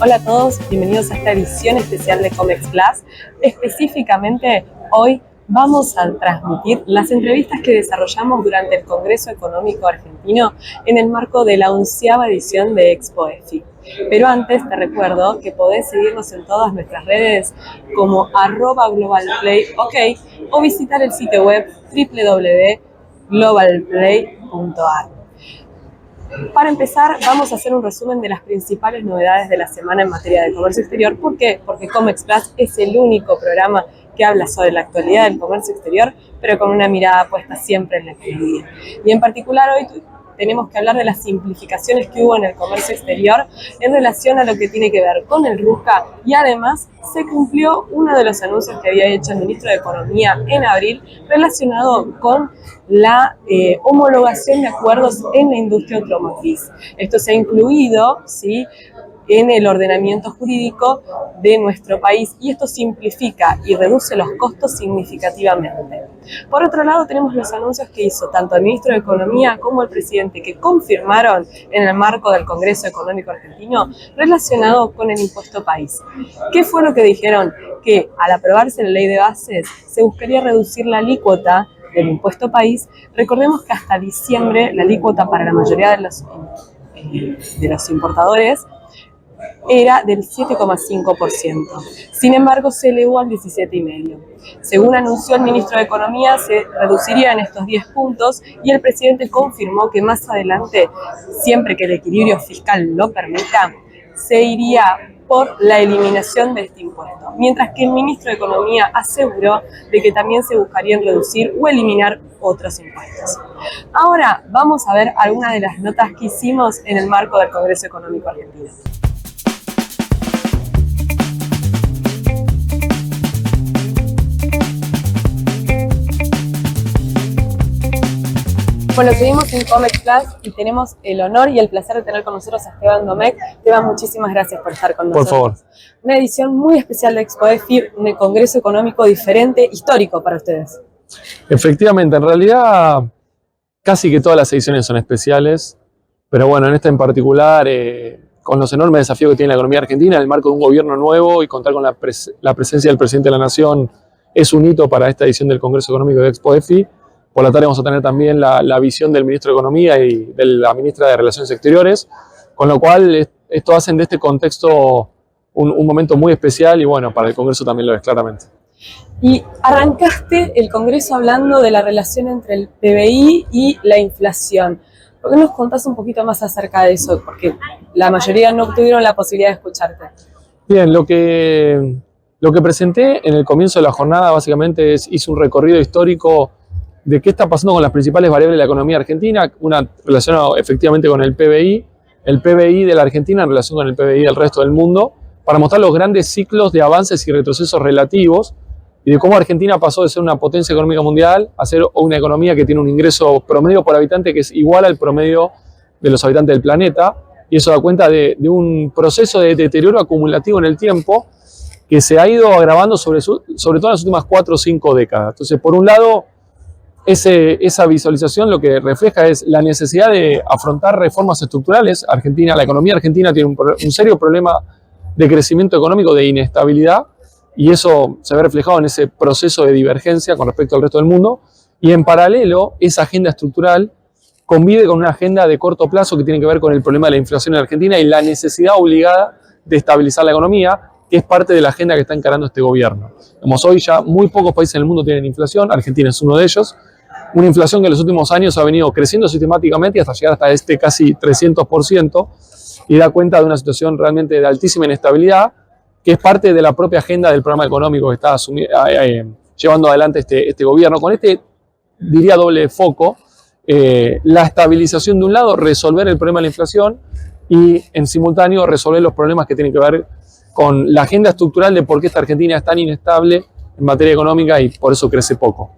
Hola a todos, bienvenidos a esta edición especial de Comex Plus. Específicamente, hoy vamos a transmitir las entrevistas que desarrollamos durante el Congreso Económico Argentino en el marco de la 11ª edición de Expo EFI. Pero antes te recuerdo que podés seguirnos en todas nuestras redes como @globalplayok o visitar el sitio web www.globalplay.ar. Para empezar, vamos a hacer un resumen de las principales novedades de la semana en materia de comercio exterior. ¿Por qué? Porque Comex Plus es el único programa que habla sobre la actualidad del comercio exterior, pero con una mirada puesta siempre en la economía. Y en particular hoy tenemos que hablar de las simplificaciones que hubo en el comercio exterior en relación a lo que tiene que ver con el RUSCA, y además se cumplió uno de los anuncios que había hecho el ministro de Economía en abril relacionado con la homologación de acuerdos en la industria automotriz. Esto se ha incluido, ¿sí?, en el ordenamiento jurídico de nuestro país, y esto simplifica y reduce los costos significativamente. Por otro lado, tenemos los anuncios que hizo tanto el ministro de Economía como el presidente, que confirmaron en el marco del Congreso Económico Argentino relacionado con el impuesto país. ¿Qué fue lo que dijeron? Que al aprobarse la ley de bases se buscaría reducir la alícuota del impuesto país. Recordemos que hasta diciembre la alícuota para la mayoría de los importadores era del 7,5%. Sin embargo, se elevó al 17,5%. Según anunció el ministro de Economía, se reducirían estos 10 puntos, y el presidente confirmó que más adelante, siempre que el equilibrio fiscal lo permita, se iría por la eliminación de este impuesto, mientras que el ministro de Economía aseguró de que también se buscarían reducir o eliminar otros impuestos. Ahora vamos a ver algunas de las notas que hicimos en el marco del Congreso Económico Argentino. Bueno, seguimos en Comex Plus y tenemos el honor y el placer de tener con nosotros a Esteban Domecq. Esteban, muchísimas gracias por estar con nosotros. Por favor. Una edición muy especial de Expo EFI, un congreso económico diferente, histórico para ustedes. Efectivamente, en realidad casi que todas las ediciones son especiales, pero bueno, en esta en particular, con los enormes desafíos que tiene la economía argentina, en el marco de un gobierno nuevo y contar con la presencia del presidente de la Nación es un hito para esta edición del Congreso Económico de Expo EFI. Por la tarde vamos a tener también la visión del ministro de Economía y de la ministra de Relaciones Exteriores, con lo cual esto hacen de este contexto un momento muy especial, y bueno, para el Congreso también lo es, claramente. Y arrancaste el Congreso hablando de la relación entre el PBI y la inflación. ¿Por qué nos contás un poquito más acerca de eso? Porque la mayoría no tuvieron la posibilidad de escucharte. Bien, lo que presenté en el comienzo de la jornada básicamente hice un recorrido histórico de qué está pasando con las principales variables de la economía argentina, una relacionada efectivamente con el PBI de la Argentina en relación con el PBI del resto del mundo, para mostrar los grandes ciclos de avances y retrocesos relativos, y de cómo Argentina pasó de ser una potencia económica mundial a ser una economía que tiene un ingreso promedio por habitante que es igual al promedio de los habitantes del planeta, y eso da cuenta de un proceso de deterioro acumulativo en el tiempo que se ha ido agravando sobre todo en las últimas 4 o 5 décadas. Entonces, por un lado, esa visualización lo que refleja es la necesidad de afrontar reformas estructurales. La economía argentina tiene un serio problema de crecimiento económico, de inestabilidad, y eso se ve reflejado en ese proceso de divergencia con respecto al resto del mundo. Y en paralelo, esa agenda estructural convive con una agenda de corto plazo que tiene que ver con el problema de la inflación en Argentina y la necesidad obligada de estabilizar la economía, que es parte de la agenda que está encarando este gobierno. Como hoy ya muy pocos países en el mundo tienen inflación, Argentina es uno de ellos. Una inflación que en los últimos años ha venido creciendo sistemáticamente hasta llegar hasta este casi 300%, y da cuenta de una situación realmente de altísima inestabilidad, que es parte de la propia agenda del programa económico que está llevando adelante este gobierno, con diría, doble foco: la estabilización de un lado, resolver el problema de la inflación, y en simultáneo resolver los problemas que tienen que ver con la agenda estructural de por qué esta Argentina es tan inestable en materia económica y por eso crece poco.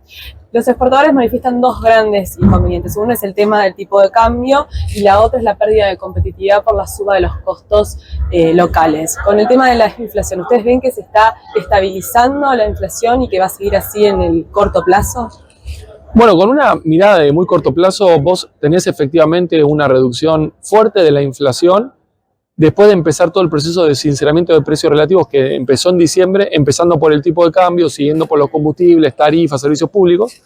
Los exportadores manifiestan dos grandes inconvenientes. Uno es el tema del tipo de cambio y la otra es la pérdida de competitividad por la suba de los costos locales. Con el tema de la inflación, ¿ustedes ven que se está estabilizando la inflación y que va a seguir así en el corto plazo? Bueno, con una mirada de muy corto plazo, vos tenés efectivamente una reducción fuerte de la inflación, después de empezar todo el proceso de sinceramiento de precios relativos que empezó en diciembre, empezando por el tipo de cambio, siguiendo por los combustibles, tarifas, servicios públicos.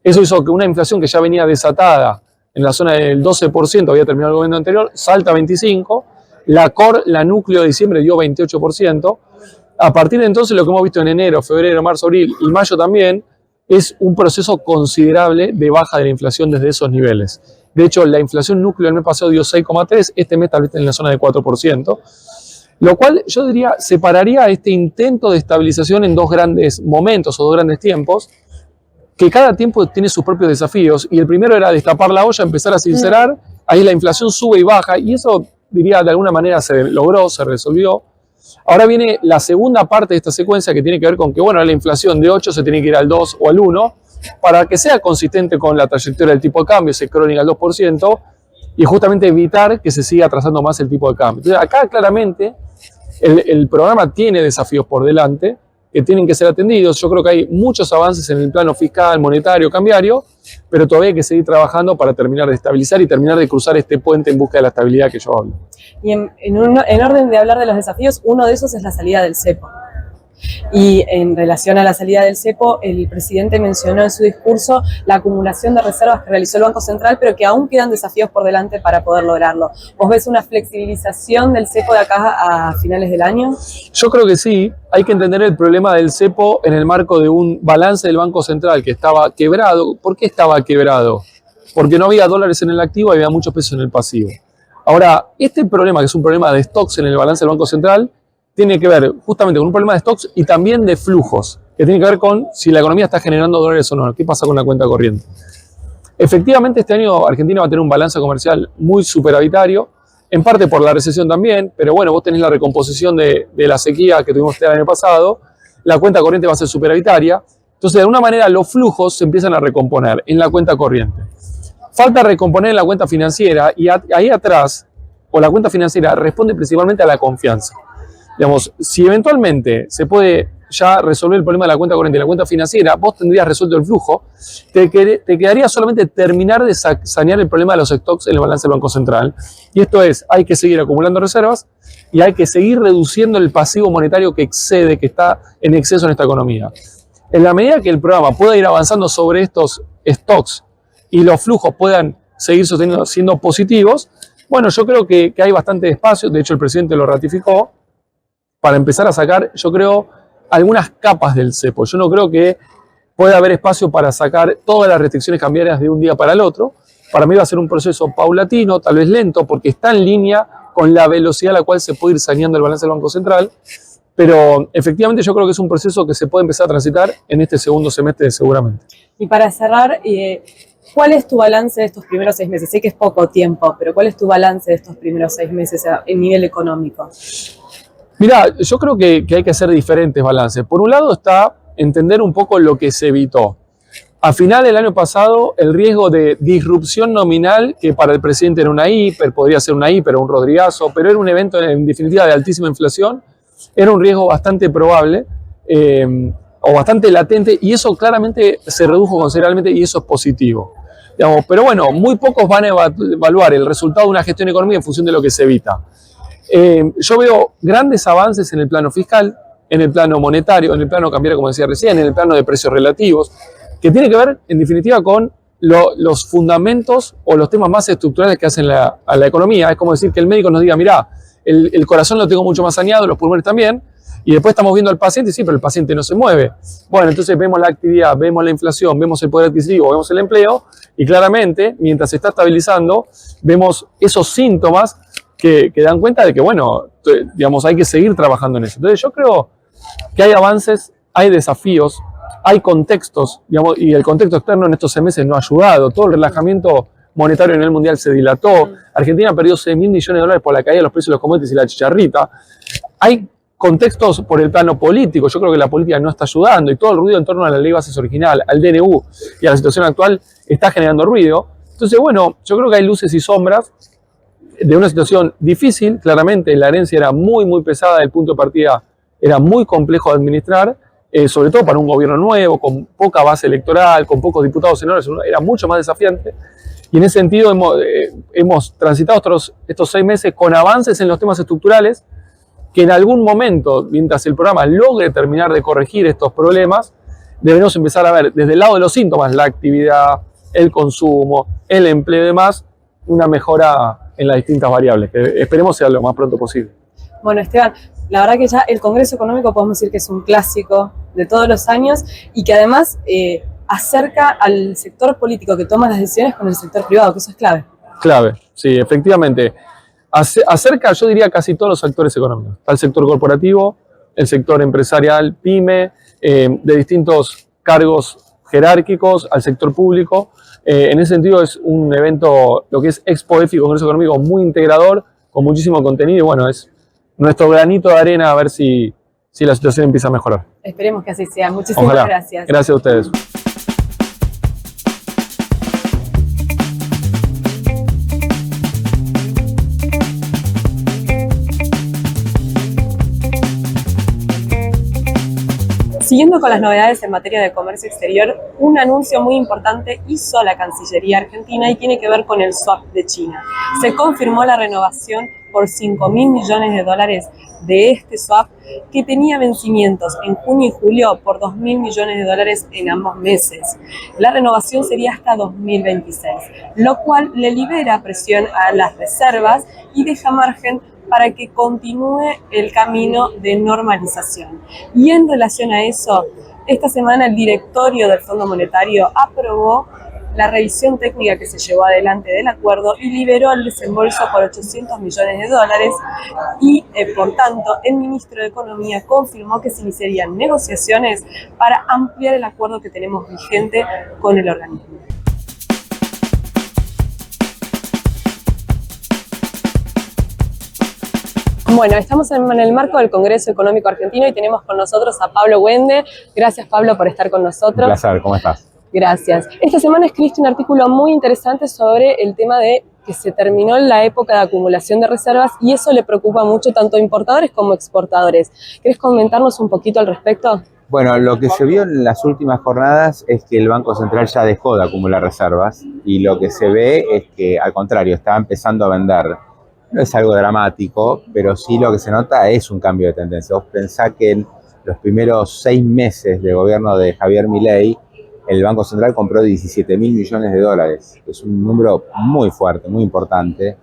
Eso hizo que una inflación que ya venía desatada en la zona del 12%, había terminado el gobierno anterior, salta a 25%, la core, la núcleo de diciembre dio 28%. A partir de entonces lo que hemos visto en enero, febrero, marzo, abril y mayo también es un proceso considerable de baja de la inflación desde esos niveles. De hecho, la inflación núcleo el mes pasado dio 6,3%, este mes tal vez en la zona de 4%, lo cual yo diría separaría este intento de estabilización en dos grandes momentos o dos grandes tiempos, que cada tiempo tiene sus propios desafíos, y el primero era destapar la olla, empezar a sincerar, ahí la inflación sube y baja, y eso diría de alguna manera se logró, se resolvió. Ahora viene la segunda parte de esta secuencia que tiene que ver con que, bueno, la inflación de 8 se tiene que ir al 2 o al 1 para que sea consistente con la trayectoria del tipo de cambio, ese crónica al 2%, y justamente evitar que se siga atrasando más el tipo de cambio. Entonces, acá claramente el programa tiene desafíos por delante que tienen que ser atendidos. Yo creo que hay muchos avances en el plano fiscal, monetario, cambiario, pero todavía hay que seguir trabajando para terminar de estabilizar y terminar de cruzar este puente en busca de la estabilidad que yo hablo. Y en orden de hablar de los desafíos, uno de esos es la salida del cepo. Y en relación a la salida del cepo, el presidente mencionó en su discurso la acumulación de reservas que realizó el Banco Central, pero que aún quedan desafíos por delante para poder lograrlo. ¿Vos ves una flexibilización del cepo de acá a finales del año? Yo creo que sí. Hay que entender el problema del cepo en el marco de un balance del Banco Central que estaba quebrado. ¿Por qué estaba quebrado? Porque no había dólares en el activo y había muchos pesos en el pasivo. Ahora, este problema, que es un problema de stocks en el balance del Banco Central, tiene que ver justamente con un problema de stocks y también de flujos, que tiene que ver con si la economía está generando dólares o no. ¿Qué pasa con la cuenta corriente? Efectivamente, este año Argentina va a tener un balance comercial muy superavitario, en parte por la recesión también, pero bueno, vos tenés la recomposición de la sequía que tuvimos este año pasado, la cuenta corriente va a ser superavitaria, entonces de alguna manera los flujos se empiezan a recomponer en la cuenta corriente. Falta recomponer en la cuenta financiera y ahí atrás, o la cuenta financiera responde principalmente a la confianza. Digamos, si eventualmente se puede ya resolver el problema de la cuenta corriente y la cuenta financiera, vos tendrías resuelto el flujo, te quedaría solamente terminar de sanear el problema de los stocks en el balance del Banco Central. Y esto es, hay que seguir acumulando reservas y hay que seguir reduciendo el pasivo monetario que excede, que está en exceso en esta economía. En la medida que el programa pueda ir avanzando sobre estos stocks y los flujos puedan seguir siendo positivos, bueno, yo creo que hay bastante espacio, de hecho el presidente lo ratificó, para empezar a sacar, yo creo, algunas capas del cepo. Yo no creo que pueda haber espacio para sacar todas las restricciones cambiarias de un día para el otro. Para mí va a ser un proceso paulatino, tal vez lento, porque está en línea con la velocidad a la cual se puede ir saneando el balance del Banco Central. Pero efectivamente yo creo que es un proceso que se puede empezar a transitar en este segundo semestre seguramente. Y para cerrar, ¿cuál es tu balance de estos primeros 6 meses? Sé que es poco tiempo, pero ¿cuál es tu balance de estos primeros 6 meses en nivel económico? Mirá, yo creo que hay que hacer diferentes balances. Por un lado está entender un poco lo que se evitó. A final del año pasado, el riesgo de disrupción nominal, que para el presidente era una hiper, podría ser una hiper o un rodrigazo, pero era un evento en definitiva de altísima inflación, era un riesgo bastante probable o bastante latente, y eso claramente se redujo considerablemente y eso es positivo. Digamos, pero bueno, muy pocos van a evaluar el resultado de una gestión económica en función de lo que se evita. Yo veo grandes avances en el plano fiscal, en el plano monetario, en el plano cambiario, como decía recién, en el plano de precios relativos, que tiene que ver, en definitiva, con los fundamentos o los temas más estructurales que hacen a la economía. Es como decir que el médico nos diga, mirá, el corazón lo tengo mucho más saneado, los pulmones también, y después estamos viendo al paciente, sí, pero el paciente no se mueve. Bueno, entonces vemos la actividad, vemos la inflación, vemos el poder adquisitivo, vemos el empleo, y claramente, mientras se está estabilizando, vemos esos síntomas que dan cuenta de que, bueno, digamos, hay que seguir trabajando en eso. Entonces yo creo que hay avances, hay desafíos, hay contextos, digamos, y el contexto externo en estos 6 meses no ha ayudado. Todo el relajamiento monetario a nivel mundial se dilató. Argentina perdió 6.000 millones de dólares por la caída de los precios de los commodities y la chicharrita. Hay contextos por el plano político. Yo creo que la política no está ayudando y todo el ruido en torno a la ley de bases original, al DNU y a la situación actual está generando ruido. Entonces, bueno, yo creo que hay luces y sombras de una situación difícil. Claramente la herencia era muy pesada, el punto de partida era muy complejo de administrar, sobre todo para un gobierno nuevo, con poca base electoral, con pocos diputados, senadores, era mucho más desafiante. Y en ese sentido hemos transitado estos 6 meses con avances en los temas estructurales que en algún momento, mientras el programa logre terminar de corregir estos problemas, debemos empezar a ver desde el lado de los síntomas, la actividad, el consumo, el empleo y demás, una mejora en las distintas variables, que esperemos sea lo más pronto posible. Bueno, Esteban, la verdad que ya el Congreso Económico podemos decir que es un clásico de todos los años y que además acerca al sector político que toma las decisiones con el sector privado, que eso es clave. Clave, sí, efectivamente. Acerca, yo diría, casi todos los actores económicos. Está el sector corporativo, el sector empresarial, pyme, de distintos cargos jerárquicos, al sector público. En ese sentido es un evento, lo que es Expo EFI, Congreso Económico, muy integrador, con muchísimo contenido y bueno, es nuestro granito de arena a ver si la situación empieza a mejorar. Esperemos que así sea. Muchísimas Ojalá. gracias. Gracias a ustedes. Siguiendo con las novedades en materia de comercio exterior, un anuncio muy importante hizo la Cancillería Argentina y tiene que ver con el swap de China. Se confirmó la renovación por $5.000 millones de este swap que tenía vencimientos en junio y julio por $2.000 millones en ambos meses. La renovación sería hasta 2026, lo cual le libera presión a las reservas y deja margen para que continúe el camino de normalización. Y en relación a eso, esta semana el directorio del Fondo Monetario aprobó la revisión técnica que se llevó adelante del acuerdo y liberó el desembolso por $800 millones y, por tanto, el ministro de Economía confirmó que se iniciarían negociaciones para ampliar el acuerdo que tenemos vigente con el organismo. Bueno, estamos en el marco del Congreso Económico Argentino y tenemos con nosotros a Pablo Wende. Gracias, Pablo, por estar con nosotros. Un placer, ¿cómo estás? Gracias. Esta semana escribiste un artículo muy interesante sobre el tema de que se terminó la época de acumulación de reservas y eso le preocupa mucho tanto a importadores como exportadores. ¿Querés comentarnos un poquito al respecto? Bueno, lo que se vio en las últimas jornadas es que el Banco Central ya dejó de acumular reservas y lo que se ve es que, al contrario, está empezando a vender. No es algo dramático, pero sí lo que se nota es un cambio de tendencia. Vos pensás que en los primeros 6 meses de gobierno de Javier Milei, el Banco Central compró $17.000 millones. Es un número muy fuerte, muy importante,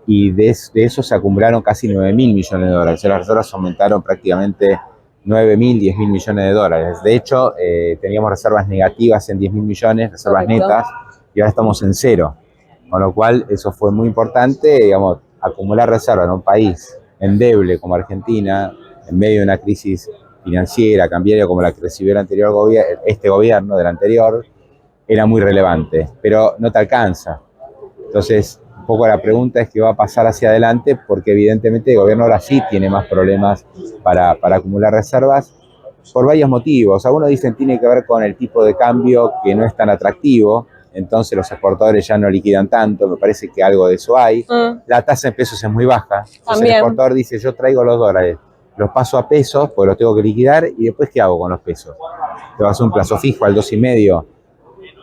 y de eso se acumularon casi $9.000 millones. Las reservas aumentaron prácticamente $9.000, $10.000 millones. De hecho, teníamos reservas negativas en $10.000 millones, reservas netas, y ahora estamos en cero. Con lo cual, eso fue muy importante, digamos, acumular reservas en un país endeble como Argentina, en medio de una crisis financiera, cambiaria como la que recibió el anterior este gobierno del anterior, era muy relevante, pero no te alcanza. Entonces, un poco la pregunta es qué va a pasar hacia adelante, porque evidentemente el gobierno ahora sí tiene más problemas para acumular reservas, por varios motivos. Algunos dicen que tiene que ver con el tipo de cambio que no es tan atractivo, entonces los exportadores ya no liquidan tanto, me parece que algo de eso hay. La tasa en pesos es muy baja, entonces el exportador dice, yo traigo los dólares, los paso a pesos, porque los tengo que liquidar, y después ¿qué hago con los pesos? Te vas a un plazo fijo al 2,5,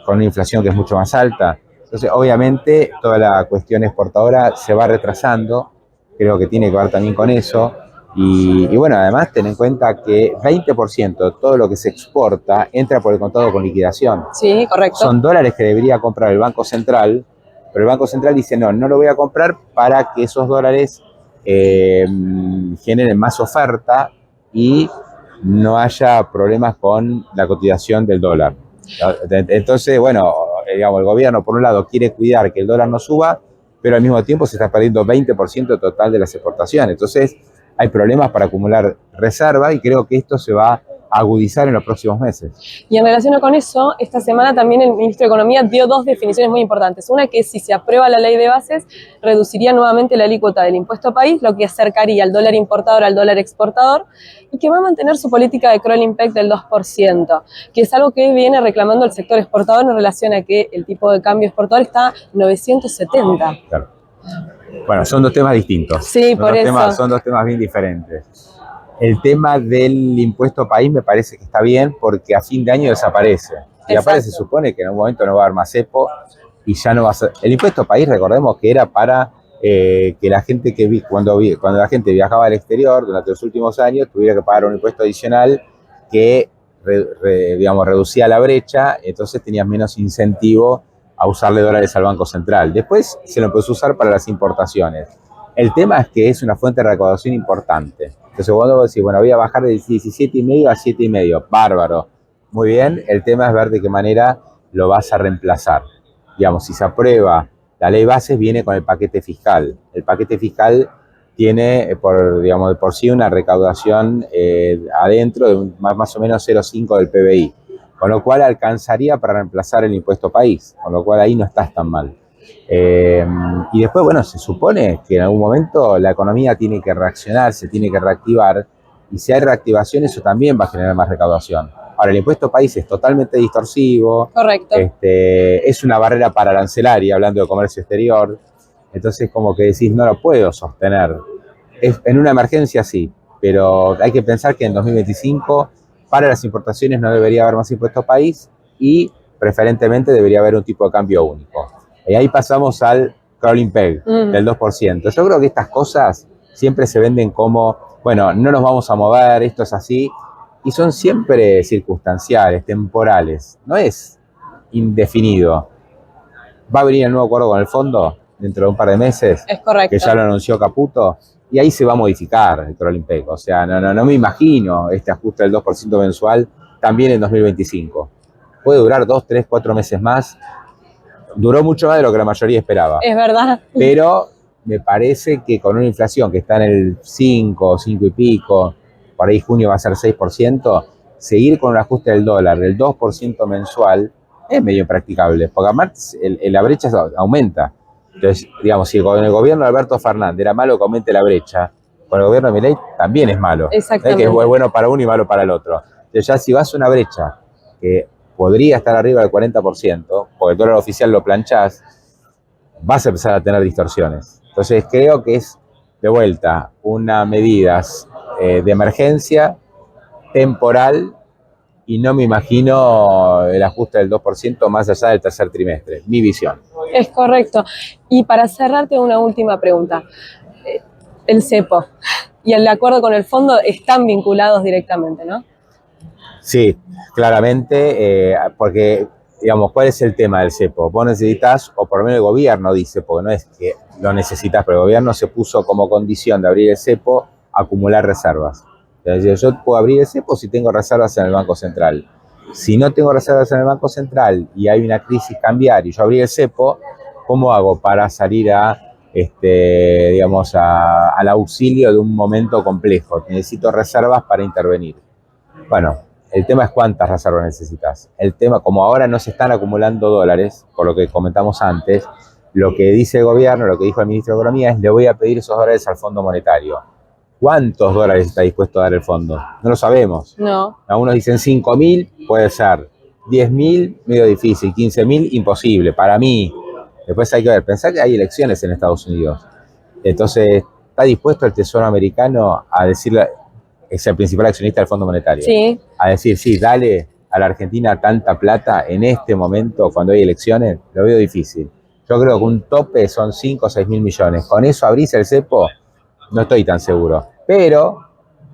con una inflación que es mucho más alta. Entonces, obviamente, toda la cuestión exportadora se va retrasando, creo que tiene que ver también con eso. Y bueno, además, ten en cuenta que 20% de todo lo que se exporta entra por el contado con liquidación. Sí, correcto. Son dólares que debería comprar el Banco Central, pero el Banco Central dice, no lo voy a comprar para que esos dólares generen más oferta y no haya problemas con la cotización del dólar. Entonces, bueno, digamos, el gobierno por un lado quiere cuidar que el dólar no suba, pero al mismo tiempo se está perdiendo 20% total de las exportaciones. Entonces, hay problemas para acumular reserva y creo que esto se va a agudizar en los próximos meses. Y en relación con eso, esta semana también el ministro de Economía dio 2 definiciones muy importantes. Una que si se aprueba la ley de bases, reduciría nuevamente la alícuota del impuesto país, lo que acercaría al dólar importador al dólar exportador, y que va a mantener su política de crawling peg del 2%, que es algo que viene reclamando el sector exportador en relación a que el tipo de cambio exportador está 970. Claro. Bueno, son 2 temas distintos. Sí, por eso. Son 2 temas bien diferentes. El tema del impuesto país me parece que está bien porque a fin de año desaparece. Y aparte se supone que en un momento no va a haber más cepo y ya no vas a... El impuesto país, recordemos que era para que la gente cuando la gente viajaba al exterior durante los últimos años tuviera que pagar un impuesto adicional que digamos, reducía la brecha, entonces tenías menos incentivo a usarle dólares al Banco Central. Después se lo empezó a usar para las importaciones. El tema es que es una fuente de recaudación importante. Entonces cuando vos decís, bueno, voy a bajar de 17,5 a 7,5, bárbaro, muy bien, el tema es ver de qué manera lo vas a reemplazar. Digamos, si se aprueba la ley bases, viene con el paquete fiscal. El paquete fiscal tiene, digamos, de por sí una recaudación adentro de más o menos 0,5 del PBI, con lo cual alcanzaría para reemplazar el impuesto país, con lo cual ahí no estás tan mal. Y después, bueno, se supone que en algún momento la economía tiene que reaccionar, se tiene que reactivar, y si hay reactivación eso también va a generar más recaudación. Ahora, el impuesto país es totalmente distorsivo. Correcto. Es una barrera paraarancelaria, hablando de comercio exterior. Entonces, como que decís, no lo puedo sostener. En una emergencia sí, pero hay que pensar que en 2025 para las importaciones no debería haber más impuesto país y preferentemente debería haber un tipo de cambio único. Y ahí pasamos al crawling peg del 2%. Yo creo que estas cosas siempre se venden como, bueno, no nos vamos a mover, esto es así, y son siempre circunstanciales, temporales, no es indefinido. Va a venir el nuevo acuerdo con el fondo dentro de un par de meses. Es correcto. Que ya lo anunció Caputo, y ahí se va a modificar el crawling peg. O sea, no me imagino este ajuste del 2% mensual también en 2025. Puede durar 2, 3, 4 meses más. Duró mucho más de lo que la mayoría esperaba. Es verdad. Pero me parece que con una inflación que está en el 5 y pico, por ahí junio va a ser 6%, seguir con un ajuste del dólar del 2% mensual es medio impracticable, porque además la brecha aumenta. Entonces, digamos, si con el gobierno de Alberto Fernández era malo que aumente la brecha, con el gobierno de Milei también es malo. Exactamente. Que es bueno para uno y malo para el otro. Entonces ya si vas a una brecha que podría estar arriba del 40%, porque el dólar oficial lo planchás, vas a empezar a tener distorsiones. Entonces creo que es, de vuelta, una medida de emergencia, temporal, y no me imagino el ajuste del 2% más allá del tercer trimestre. Mi visión. Es correcto. Y para cerrarte una última pregunta. El cepo y el acuerdo con el fondo están vinculados directamente, ¿no? Sí, claramente, porque, digamos, ¿cuál es el tema del cepo? Vos necesitas, o por lo menos el gobierno dice, porque no es que lo necesitas, pero el gobierno se puso como condición de abrir el cepo, acumular reservas. Es decir, yo puedo abrir el cepo si tengo reservas en el Banco Central. Si no tengo reservas en el Banco Central y hay una crisis cambiaria y yo abrí el cepo, ¿cómo hago para salir digamos, al auxilio de un momento complejo? Necesito reservas para intervenir. Bueno, el tema es cuántas reservas necesitas. El tema, como ahora no se están acumulando dólares, por lo que comentamos antes, lo que dice el gobierno, lo que dijo el ministro de Economía es: le voy a pedir esos dólares al Fondo Monetario. ¿Cuántos dólares está dispuesto a dar el fondo? No lo sabemos. No. Algunos dicen 5.000, puede ser. 10.000, medio difícil. 15.000, imposible. Para mí. Después hay que ver. Pensar que hay elecciones en Estados Unidos. Entonces, ¿está dispuesto el Tesoro americano a decirle, es el principal accionista del Fondo Monetario? Sí. A decir, sí, dale a la Argentina tanta plata en este momento cuando hay elecciones? Lo veo difícil. Yo creo que un tope son 5 o 6.000 millones. ¿Con eso abrís el cepo? No estoy tan seguro. Pero,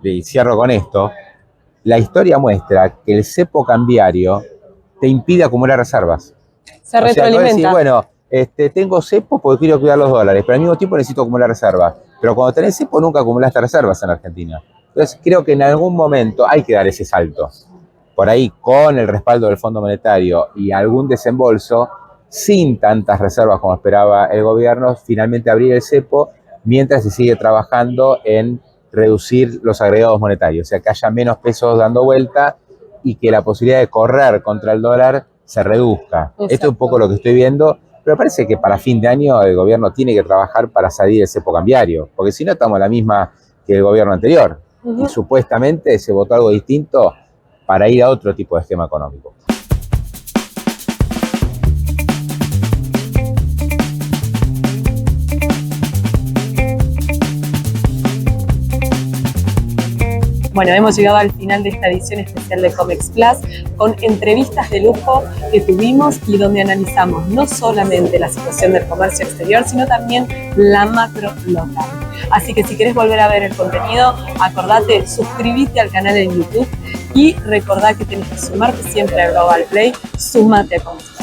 y cierro con esto, la historia muestra que el cepo cambiario te impide acumular reservas. Se retroalimenta. Decir, bueno, tengo cepo porque quiero cuidar los dólares, pero al mismo tiempo necesito acumular reservas. Pero cuando tenés cepo nunca acumulaste reservas en Argentina. Entonces creo que en algún momento hay que dar ese salto. Por ahí, con el respaldo del Fondo Monetario y algún desembolso, sin tantas reservas como esperaba el gobierno, finalmente abrir el cepo, mientras se sigue trabajando en reducir los agregados monetarios, o sea, que haya menos pesos dando vuelta y que la posibilidad de correr contra el dólar se reduzca. Exacto. Esto es un poco lo que estoy viendo, pero parece que para fin de año el gobierno tiene que trabajar para salir del cepo cambiario, porque si no estamos la misma que el gobierno anterior, y supuestamente se votó algo distinto para ir a otro tipo de esquema económico. Bueno, hemos llegado al final de esta edición especial de Comex Plus con entrevistas de lujo que tuvimos y donde analizamos no solamente la situación del comercio exterior, sino también la macro local. Así que si querés volver a ver el contenido, acordate, suscribite al canal en YouTube y recordá que tenés que sumarte siempre a Global Play, sumate a Comex Plus.